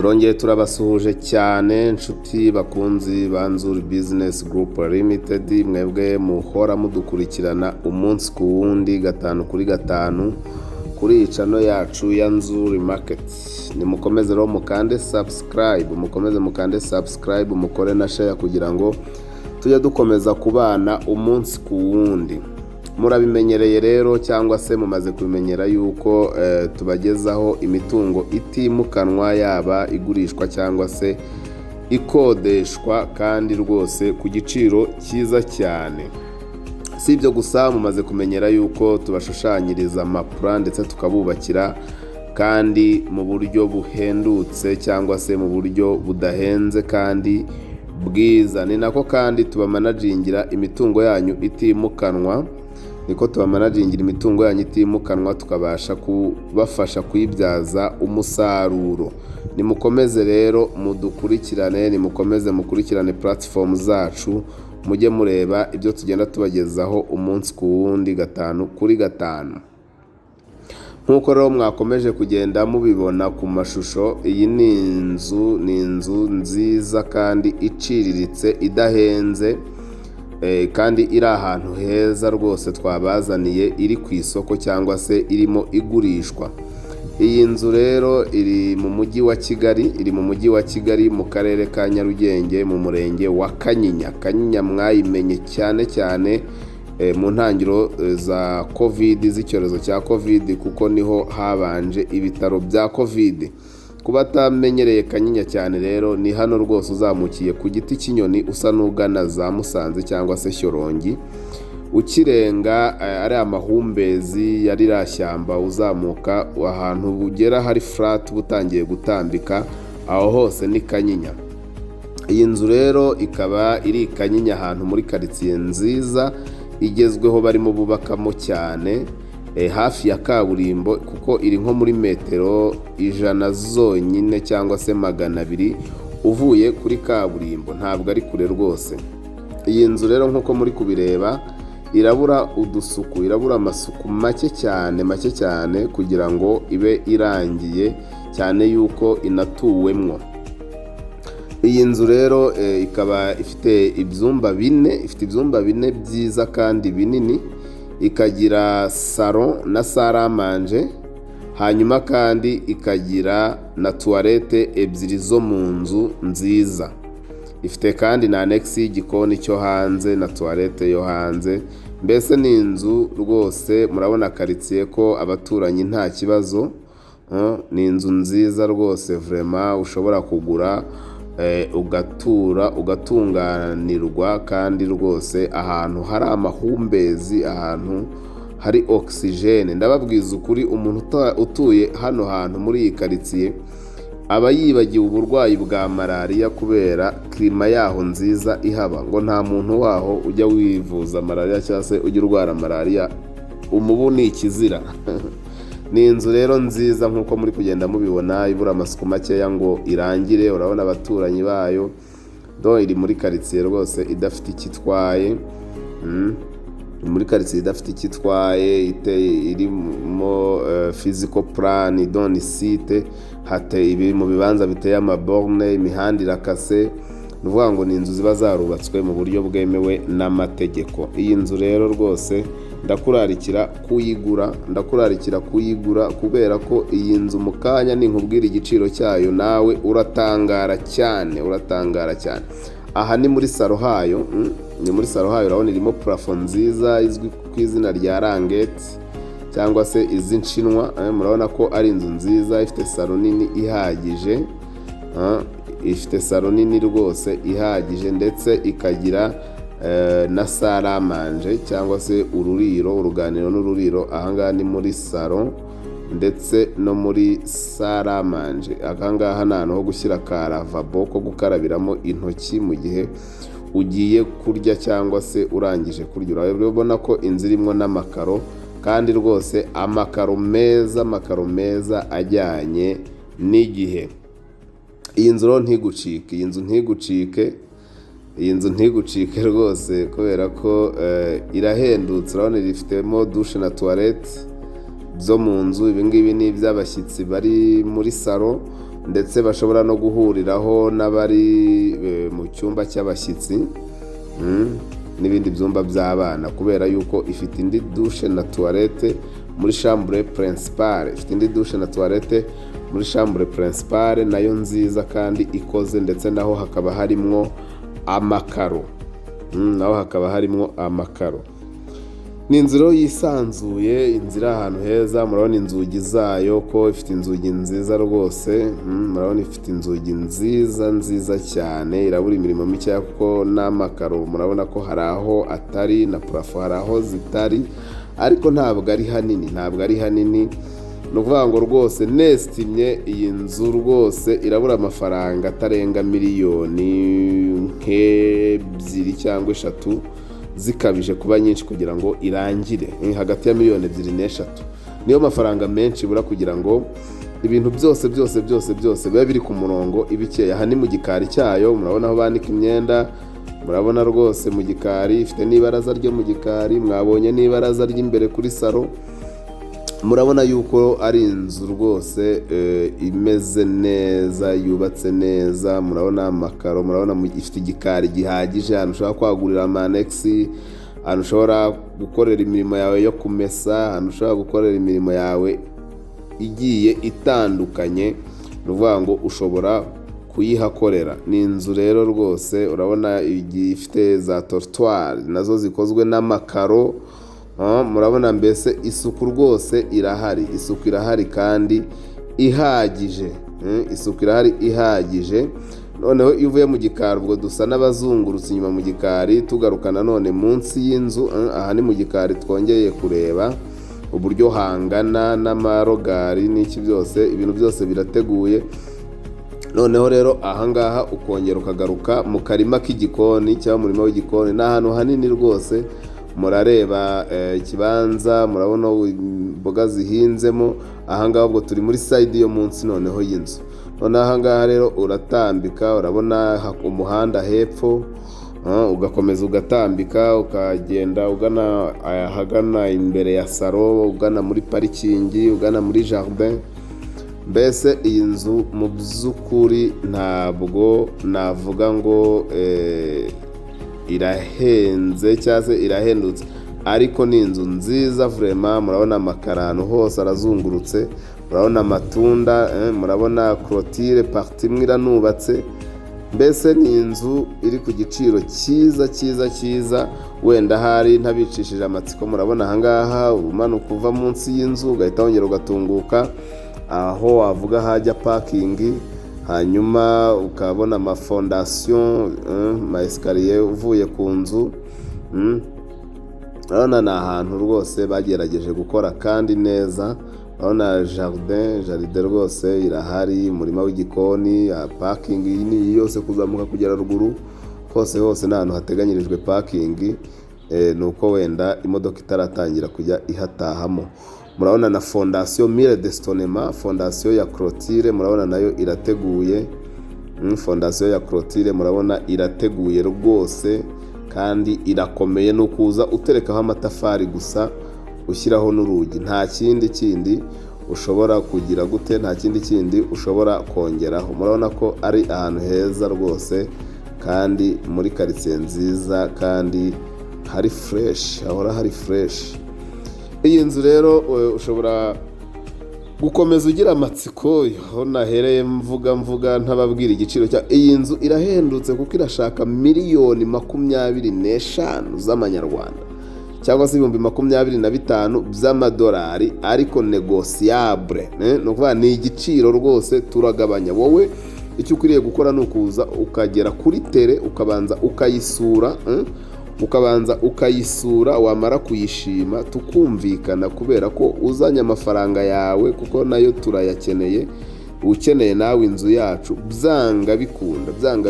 turongeye turabasuhuje cyane inshuti bakunzi ba Nzuri Business Group Limited, mwebwe muhora mudukurikirana umunsi ku wundi gatanu kuri gatanu kuri iyi channel yacu ya Nzuri Market. Nimukomeze rero mukande subscribe, mukore na share kugira ngo tujye dukomeza kubana umunsi ku wundi. Murabimenyereye rero cyangwa se mumaze kubimenyera yuko tubagezaho imitungo itimukanwa, yaba igurishwa cyangwa se ikodeshwa, kandi rwose ku giciro cyiza cyane. Si ibyo gusa, mumaze kumenyera yuko tubashushanyiriza amaplan ndetse tukabubakira kandi mu buryo buhendutse cyangwa se mu buryo budahenze kandi bwiza. Ni nako kandi tubamanagingira imitungo yanyu itimukanwa, tukabasha kubafasha kuyibyaza umusaruro. Nimukomeze rero mudukurikirane, mukurikirane platform zacu, mujye mureba ibyo tugenda tubagezaho umunsi ku wundi gatanu kuri gatanu. Nkuko rero mwakomeje kugenda mubibona ku mashusho, iyi ni inzu nziza kandi iciriritse, idahenze, kandi iri ahantu heza rwose twabazaniye, iri ku isoko cyangwa se irimo igurishwa. Iyi nzu rero iri mu mujyi wa Kigali, mu karere ka Nyarugenge, mu murenge wa Kanyinya. Mwayimenye cyane mu ntangiro za covid, z'icyorezo cya covid, kuko niho habanje ibitaro bya covid. Kuba atamenyereye Kanyinya cyane rero, ni hano rwose uzamukiye ku giti cy'inyoni usa n'ugana za Musanze cyangwa se Shyorongi, ukirenga ari amahumbezi yari rashyamba, uzamuka ahantu bugera hari flat butangiye gutambika, aho hose ni Kanyinya. Iyi nzu rero ikaba iri Kanyinya, ahantu muri quartier nziza igezweho barimo bubakamo cyane, hafi ya kaburimbo, kuko iri nko muri metero 100 zonyine cyangwa se 200 uvuye kuri kaburimbo, ntabwo ari kure rwose. Iyi nzu rero nkuko muri kubireba, irabura amasuku make cyane kugira ngo ibe irangiye, cyane yuko inatuwemwo. Iyi nzu rero ikaba ifite ibyumba 4 byiza kandi binini, ikagira salon na salle à manger, hanyuma kandi ikagira na toilette 2 zo mu nzu nziza. Ifite kandi na annex y'igikoni cyo hanze na toilette yo hanze. Mbese ni inzu rwose murabona quartier ko abaturanyi nta kibazo. Ni inzu nziza rwose vraiment ushobora kugura, ugatunganirwa, kandi rwose ahantu hari amahumbezi, ahantu hari oxygene. Ndababwiza ukuri, umuntu utuye hano hantu muri iyi quartier aba yibagiwe uburwayi bwa malaria kubera klima yaho nziza ihaba. Ngo nta muntu waho ujya wivuza malaria cyangwa se ujya urwara malaria, umubu ni ikizira. Ni inzu rero nziza nkuko muri kugenda mubibona, ibura amasuku makeya ngo irangire. Urabona abaturanyi bayo, iri muri quartier rwose idafite ikitwaye, irimo physical plan, don site, hateye ibi mu bibanza biteye amaborne, imihanda irakase. Nuvuga ngo ni inzu ziba zarubatswe mu buryo bwemewe n'amategeko. Iyi nzu rero rwose ndakurarikira kuyigura, kubera ko iyi nzu mu kanya ninkubwira igiciro cyayo nawe uratangara cyane. Aha ni muri salo hayo, urabona irimo plafond nziza izwi ku izina rya rangete cyangwa se iz'inshinwa. Murabona ko ari inzu nziza, ifite salo nini rwose ihagije, ndetse ikagira na salle à manger cyangwa se uruganiriro n'ururiro. Ahangaha ni muri salon ndetse no muri salle à manger. Ahangaha ni ahantu ho gushyira ka lavabo ko gukarabiramo intoki mu gihe ugiye kurya cyangwa se urangije kurya. Urabona ko inzu irimo n'amakaro, kandi rwose amakaro meza ajyanye n'igihe. Iyi nzu rero ntigucike rwose, kubera ko irahendutse. Urabona ifitemo douche na toilette zo mu nzu. Ibi ngibi ni iby'abashyitsi bari muri salon, ndetse bashobora no guhuriraho n'abari mu cyumba cy'abashyitsi n'ibindi byumba by'abana, kubera yuko ifite indi dushe na tuwarete muri chambre principale. Ifite indi dushe na tuwarete muri chambre principale nayo nziza kandi ikoze, ndetse naho hakaba harimwo amakaro. Ni inzu rero yisanzuye, inzu iri ahantu heza. Murabona inzugi zayo ko ifite inzugi nziza rwose. Murabona ifite inzugi nziza cyane, irabura imirimo mikeya kuko n'amakaro murabona ko hari aho atari, na parafo hari aho zitari, ariko ntabwo ari hanini. Ni ukuvuga ngo rwose nestimye iyi nzu rwose irabura amafaranga atarenga miliyoni nk'ebyiri cyangwa eshatu, zikabije kuba nyinshi kugira ngo irangire. Hagati ya miliyoni 2 n'3 niyo mafaranga menshi ibura kugira ngo ibintu byose biba biri ku murongo ibikeye. Aha ni mu gikari cyayo, murabona aho banika imyenda, murabona rwose mu gikari ifite n'ibaraza ryo mu gikari, mwabonye n'ibaraza ry'imbere kuri salo. Murabona yuko ari inzu rwose imeze neza, yubatse neza. Murabona amakaro, murabona ifite igikari gihagije, ahantu ushobora kwagurira amanexi, ahantu ushobora gukorera imirimo yawe yo kumesa, ahantu ushobora gukorera imirimo yawe igiye itandukanye. Ni ukuvuga ngo ushobora kuyihakorera. Ni inzu rero rwose urabona ifite za tortoire nazo zikozwe n'amakaro. Murabona mbese isuku rwose irahari kandi ihagije. Noneho iyo uvuye mu gikari ubwo dusa n'abazungurutse inyuma mu gikari, tugaruka nanone munsi y'inzu. Aha ni mu gikari twongeye kureba uburyo hangana n'amarogari n'iki byose, ibintu byose birateguye. Noneho rero ahangaha ukongera ukagaruka mu karima k'igikoni cyangwa umurima w'igikoni. Ni ahantu hanini rwose, murareba ikibanza, murabona imboga zihinzemo. Ahangaha ubwo turi muri side yo munsi noneho y'inzu. Noneho ahangaha rero uratambika, urabona umuhanda hepfo, ugakomeza ugatambika ukagenda ugana ahagana imbere ya salo, ugana muri parikingi, ugana muri jardin. Mbese iyi nzu mu by'ukuri ntabwo navuga ngo irahenze cyangwa se irahendutse, ariko ni inzu nziza vraiment. Murabona amakaro hose arazungurutse, murabona amatunda, murabona clôture partie imwe iranubatse. Mbese ni inzu iri ku giciro cyiza. Wenda hari ntabicishije amatsiko, murabona ahangaha umanuka uva munsi y'inzu ugahita wongera ugatunguka aho wavuga hajya parking, hanyuma ukabona amafondasiyo, maesikariye uvuye ku nzu. Urabona ni ahantu rwose bagerageje gukora kandi neza. Urabona jaride rwose irahari, umurima w'igikoni, parking ni yose kuzamuka kugera ruguru, hose ni ahantu hateganyirijwe parking. Ni uko wenda imodoka itaratangira kujya ihatahamo. Murabona na fondasiyo mire de stonema, fondasiyo ya clôture murabona nayo irateguye. Fondasiyo ya clôture murabona irateguye rwose kandi irakomeye. No kuza uterekaho amatafari gusa, ushyiraho n'urugi, nta kindi ushobora kugira gute, nta kindi ushobora kongeraho. Murabona ko ari ahantu heza rwose kandi muri quartier nziza kandi hari fresh, ahora hari fresh. Iyi nzu rero ushobora gukomeza ugira amatsiko, aho nahereye mvuga ntababwira igiciro cya iyi nzu. Irahendutse kuko irashaka miliyoni 25 z'amanyarwanda cyangwa se 25,000 by'amadolari, ariko negociable. No kuvuga ni igiciro rwose turagabanya. Wowe icyo ukwiriye gukora ni ukuza ukagera kuri tere, ukabanza ukayisura, wamara kuyishima tukumvikana, kubera ko uzanye amafaranga yawe, kuko nayo turayakeneye. Ukeneye nawe inzu yacu, byanga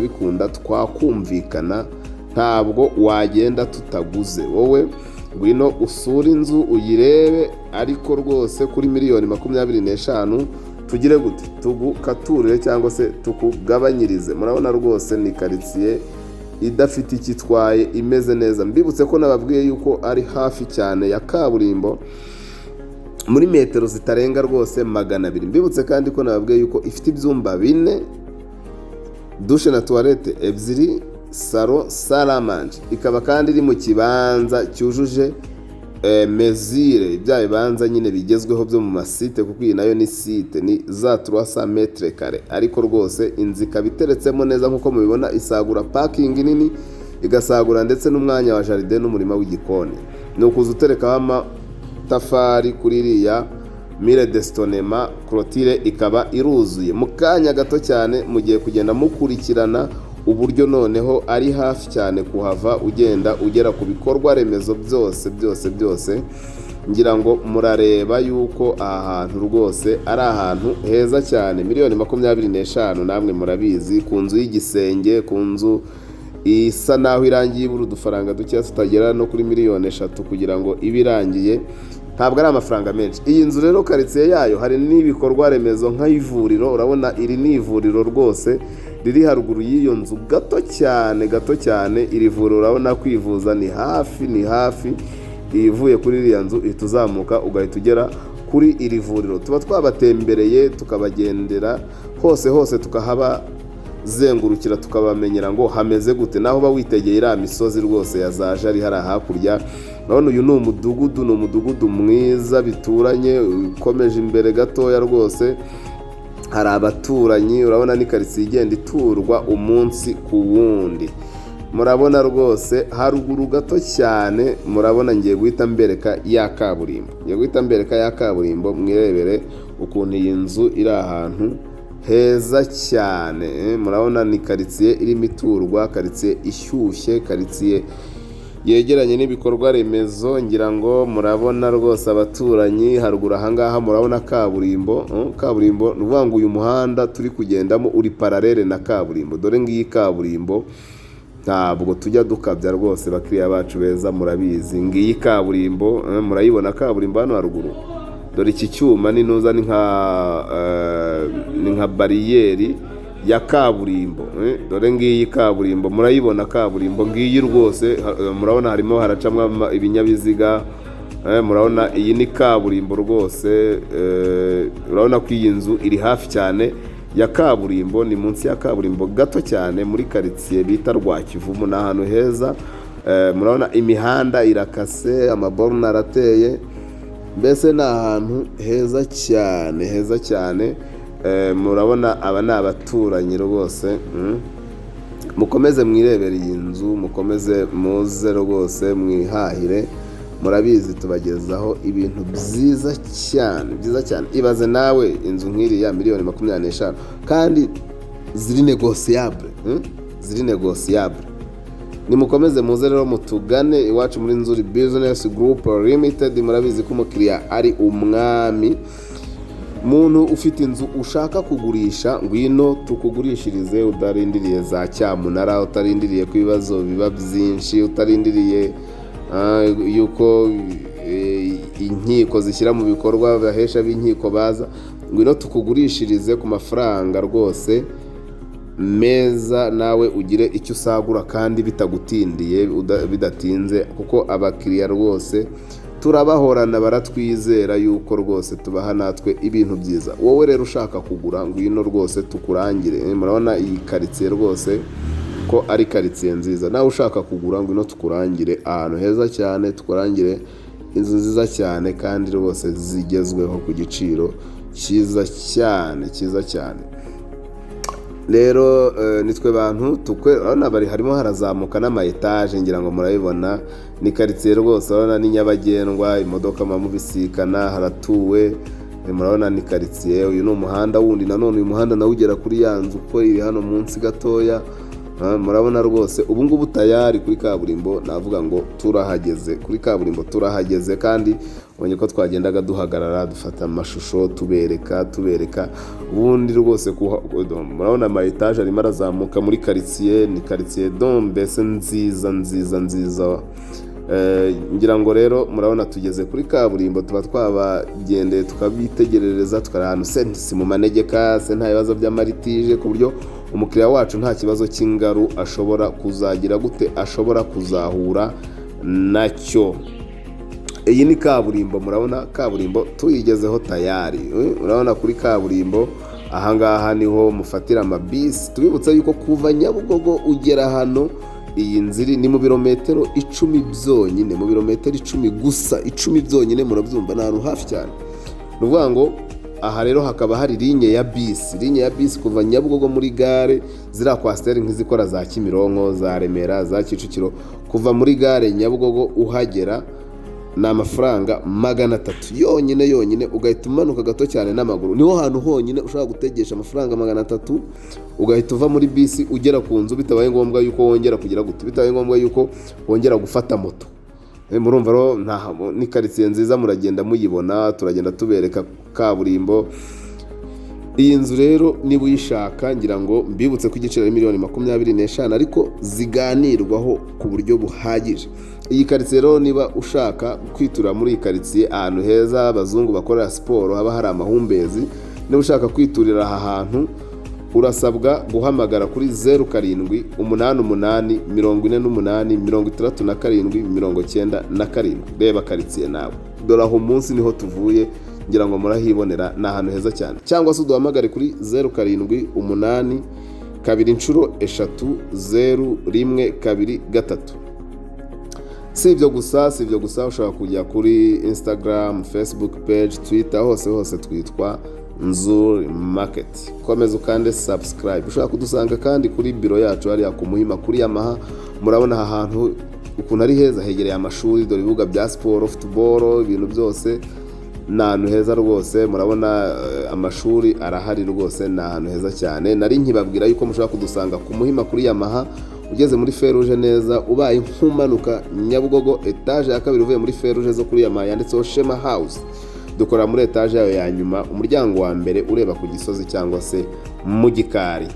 bikunda twakumvikana, ntabwo wagenda tutaguze. Wowe ngwino usura inzu uyirebe, ariko rwose kuri miliyoni 25 tugire gute, tugukaturire cyangwa se tukugabanyirize. Murabona rwose ni quartier idafite ikitwaye, imeze neza. Mbibutse ko nababwiye yuko ari hafi cyane ya kaburimbo. muri metero zitarenga rwose 200. Mbibutse kandi ko nababwiye yuko ifite ibyumba 4, dushe na toilette 2, salo, salle à manger. Ikaba kandi iri mu kibanza cyujuje mesure bya bibanza nyine bigezweho byo mu masite, kuko iyi nayo ni site, ni za 300 metre kare, ariko rwose inzu ikaba iteretsemo neza nk'uko mubibona. Isagura parking nini, igasagura ndetse n'umwanya wa jardin n'umurima w'igikoni. Ni ukuza uterekaho amatafari kuri iriya mire destonema, clôture ikaba iruzuye. Mu kanya gato cyane mugiye kugenda mukurikirana uburyo noneho ari hafi cyane kuhava, ugenda ugera ku bikorwa remezo byose. Ngira ngo murareba yuko aha hantu rwose ari ahantu heza cyane. Miliyoni 25 namwe murabizi, ku nzu y'igisenge, ku nzu isa naho irangiye ibura udufaranga duke tutagera no kuri miliyoni 3 kugira ngo ibe irangiye, ntabwo ari amafaranga menshi. Iyi nzu rero quartier yayo hari n'ibikorwa remezo nk'ivuriro. Urabona iri ni ivuriro rwose riri haruguru y'iyo nzu gato cyane. Iri vuriro urabona kwivuza ni hafi. Ivuye kuri iriya nzu ihita uzamuka ugahita ugera kuri iri vuriro. Tuba twabatembereye tukabagendera hose tukahabazengurukira, tukabamenyera ngo hameze gute, naho bawitegeye iriya misozi rwose yazaje ari hari hakurya. Urabona uyu ni umudugudu mwiza bituranye, ukomeje imbere gatoya rwose hari abaturanyi. Urabona ni quartier igenda iturwa umunsi ku wundi. Murabona rwose haruguru gato cyane, murabona ngiye guhita mbereka ya kaburimbo. Mwirebere ukuntu iyi nzu iri ahantu heza cyane. Murabona ni quartier irimo iturwa, quartier ishyushye, quartier yegeranye n'ibikorwa remezo. Ngira ngo murabona rwose abaturanyi haruguru ahangaha. Murabona kaburimbo nuvuga ngo uyu muhanda turi kugendamo uri parallele na kaburimbo. Dore ngiyi kaburimbo, ntabwo tujya dukabya rwose bakiriya bacu beza, murabizi. Ngiyi kaburimbo, murayibona kaburimbo hano haruguru. Dore iki cyuma ni nka bariyeri ya kaburimbo. Dore ngiyi kaburimbo, murayibona kaburimbo ngiyi rwose. Murabona harimo haracamwa ibinyabiziga. Murabona iyi ni kaburimbo rwose. Urabona ko iyi nzu iri hafi cyane ya kaburimbo, ni munsi ya kaburimbo gato cyane muri quartier bita Rwakivumu. Ni ahantu heza. Murabona imihanda irakase, amaborne arateye, mbese ni ahantu heza cyane. Murabona aba ni abaturanyi rwose. Mukomeze mwirebere iyi nzu, mukomeze muze rwose mwihahire. Murabizi tubagezaho ibintu byiza cyane. Ibaze nawe inzu nk'iriya miliyoni 25 kandi ziri negociable. Nimukomeze muze rero mutugane iwacu muri Nzuri Business Group Limited. Murabizi ko umukiriya ari umwami. Muntu ufite inzu ushaka kugurisha, ngwino tukugurishirize, utarindiriye za cyamunara, utarindiriye ko ibibazo biba byinshi, utarindiriye yuko inkiko zishyira mu bikorwa bahesha b'inkiko baza. Ngwino tukugurishirize ku mafaranga rwose meza, nawe ugire icyo usagura kandi bitagutindiye, bidatinze, kuko abakiriya rwose turabahorana, baratwizera yuko rwose tubaha natwe ibintu byiza. Wowe rero ushaka kugura, ngwino rwose tukurangire. Murabona iyi quartier rwose ko ari quartier nziza. Nawe ushaka kugura, ngwino tukurangire ahantu heza cyane, tukurangire inzu nziza cyane kandi rwose zigezweho ku giciro cyiza cyane. Rero nitwe bantu urabona harimo harazamuka n'ama etage. Ngira ngo murabibona ni quartier rwose. Urabona ni nyabagendwa, imodoka mubisikana, haratuwe. Murabona ni quartier. Uyu ni umuhanda wundi, nanone uyu muhanda nawe ugera kuri ya nzu ko iri hano munsi gatoya. Murabona rwose ubu ngubu tayari kuri kaburimbo. Navuga ngo turahageze kandi ubonye ko twagendaga duhagarara dufata amashusho tubereka. Ubundi rwose murabona ama etage arimo arazamuka muri quartier. Ni quartier mbese nziza. Ngira ngo rero murabona tugeze kuri kaburimbo. Tuba twabagendeye tukabitegerereza, tukari ahantu si mu manegeka, nta bibazo by'amaritije, ku buryo umukiriya wacu nta kibazo cy'ingaru ashobora kuzagira gute, ashobora kuzahura nacyo. iyi ni kaburimbo, murabona kaburimbo tuyigezeho tayari. Urabona kuri kaburimbo ahangaha niho mufatira amabisi. Tubibutsa yuko kuva Nyabugogo ugera hano iyi nzira ni mu birometero 10 byonyine, mu birometero 10 gusa, 10 byonyine. Murabyumva, ni ahantu hafi cyane. Ni ukuvuga ngo aha rero hakaba hari linye ya bisi kuva Nyabugogo muri gare, ziriya kwasiteri nk'izikora za Kimironko, za Remera, za Kicukiro, kuva muri gare Nyabugogo uhagera ni amafaranga 300 yonyine, ugahita umanuka gato cyane n'amaguru. Niho hantu honyine ushobora gutegesha amafaranga 300, ugahita uva muri bisi ugera ku nzu, bitabaye ngombwa yuko wongera kugira gute, bitabaye ngombwa yuko wongera gufata moto. Murumva rero ni karitsiye nziza, muragenda muyibona, turagenda tubereka kaburimbo. Iyi nzu rero niba uyishaka, ngira ngo mbibutse ko igiciro ari $25,000 ariko ziganirwaho ku buryo buhagije. Iyi karitsiye rero niba ushaka kwitura muri iyi karitsiye, ahantu heza abazungu bakorera siporo, haba hari amahumbezi, niba ushaka kwiturira aha hantu, urasabwa guhamagara kuri 0788486797. Reba karitsiye nawe, dore aho munsi niho tuvuye, ngira ngo murahibonera, ni ahantu heza cyane. Cyangwa se uduhamagare kuri 0788230123. Si ibyo gusa ushobora kujya kuri Instagram, Facebook page, Twitter, hose twitwa Nzuri Market. Komeza ukande subscribe. Ushobora kudusanga kandi kuri biro yacu hariya ku Muhima kuri Yamaha. Murabona aha hantu ukuntu ari heza, hegereye amashuri, dore ibibuga bya siporo, football, ibintu byose. Ni ahantu heza rwose, murabona amashuri arahari rwose, ni ahantu heza cyane. Nari nkibabwira yuko mushobora kudusanga ku Muhima kuri Yamaha, ugeze muri Feruje neza, ubaye nk'umanuka Nyabugogo, etaje ya kabiri uvuye muri Feruje zo kuri Yamaha yanditseho Shema House. Dukora muri etaje yayo ya nyuma, umuryango wa mbere ureba ku Gisozi cyangwa se mu Gikari.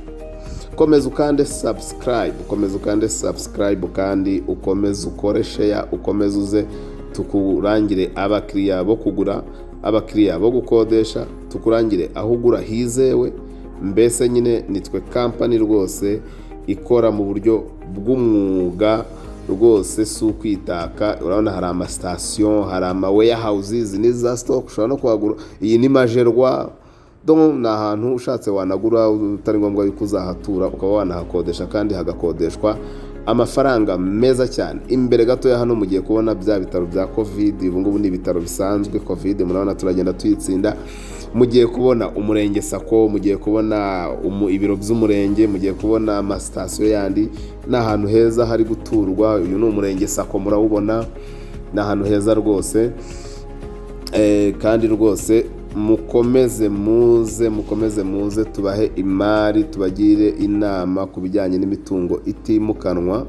Komeza ukande subscribe kandi ukomeze ukore share, ukomeze uze tukurangire abakiriya bo kugura, abakiriya bo gukodesha, tukurangire aho ugura hizewe. Mbese nyine nitwe company rwose ikora mu buryo bw'umwuga rwose, si ukwitaka. Urabona hari amasitasiyo, hari ama warehouses n'iza stock ushobora no kuhagura. Iyi ni Majerwa, ni ahantu ushatse wanagura utari ngombwa yuko uzahatura, ukaba wanahakodesha kandi hagakodeshwa amafaranga meza cyane. Imbere gato ya hano mugiye kubona bya bitaro bya Covid, ubu ngubu ni ibitaro bisanzwe. Covid murabona turagenda tuyitsinda. Mugiye kubona umurenge Sako, mugiye kubona ibiro by'umurenge, mugiye kubona amasitasiyo yandi. Ni ahantu heza hari guturwa. Uyu ni umurenge Sako, murawubona, ni ahantu heza rwose. Kandi rwose mukomeze muze tubahe imari, tubagire inama ku bijyanye n'imitungo itimukanwa,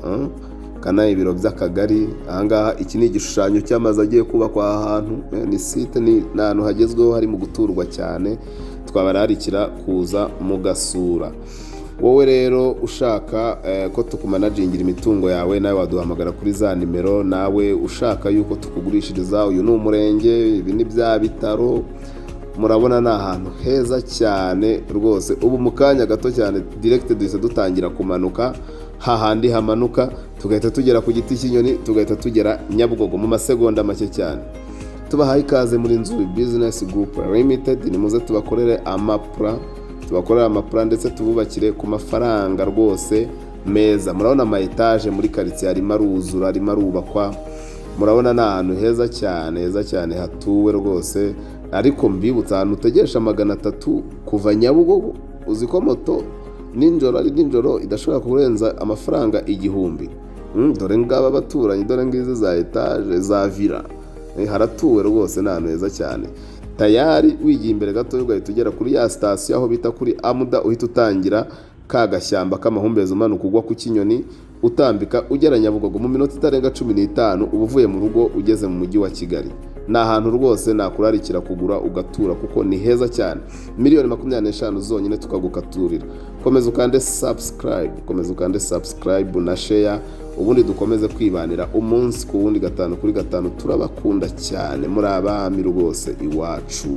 kana ibiro by'akagari. Ahangaha iki ni igishushanyo cy'amazu agiye kubakwa aha hantu, ni site, ni ahantu hagezweho hari mu guturwa cyane. Twabararikira kuza mugasura. Wowe rero ushaka ko tukumanagingira imitungo yawe, nawe waduhamagara kuri za nimero. Nawe ushaka yuko tukugurishiriza, uyu ni umurenge, ibi ni bya bitaro. Murabona ni ahantu heza cyane rwose. Ubu mu kanya gato cyane direct duhise dutangira kumanuka, hahandi hamanuka tugahita tugera ku giti cy'inyoni, tugahita tugera Nyabugogo mu masegonda make cyane. Tubahaye ikaze muri Nzuri Business Group Limited. Ni muze tubakorere amaplan ndetse tububakire ku mafaranga rwose meza. Murabona ama etage muri karitsiye arimo aruzura, arimo arubakwa. Murabona ni ahantu heza cyane hatuwe rwose. Ariko mbibutsa ahantu utegesha 300 kuva Nyabugogo. Uzi ko moto nijoro idashobora kurenza amafaranga 1000. Dore ngaba baturanyi, dore ngize za etage za villa, haratuwe rwose, ni ahantu heza cyane. Tayari wigiye imbere gato ugahita ugera kuri ya sitasiyo aho bita kuri Amuda, uhita utangira ka gashyamba k'amahumbezi umanuka ugwa ku Kinyoni, utambika ugera Nyabugogo mu minota itarenga 15 uba uvuye mu rugo ugeze mu mujyi wa Kigali. Ni ahantu rwose nakurarikira kugura ugatura, kuko ni heza cyane. $25,000 zonyine tukagukaturira. Komeza ukande subscribe na share, ubundi dukomeze kwibanira umunsi ku wundi, 5 kuri 5. Turabakunda cyane, muri abami rwose iwacu.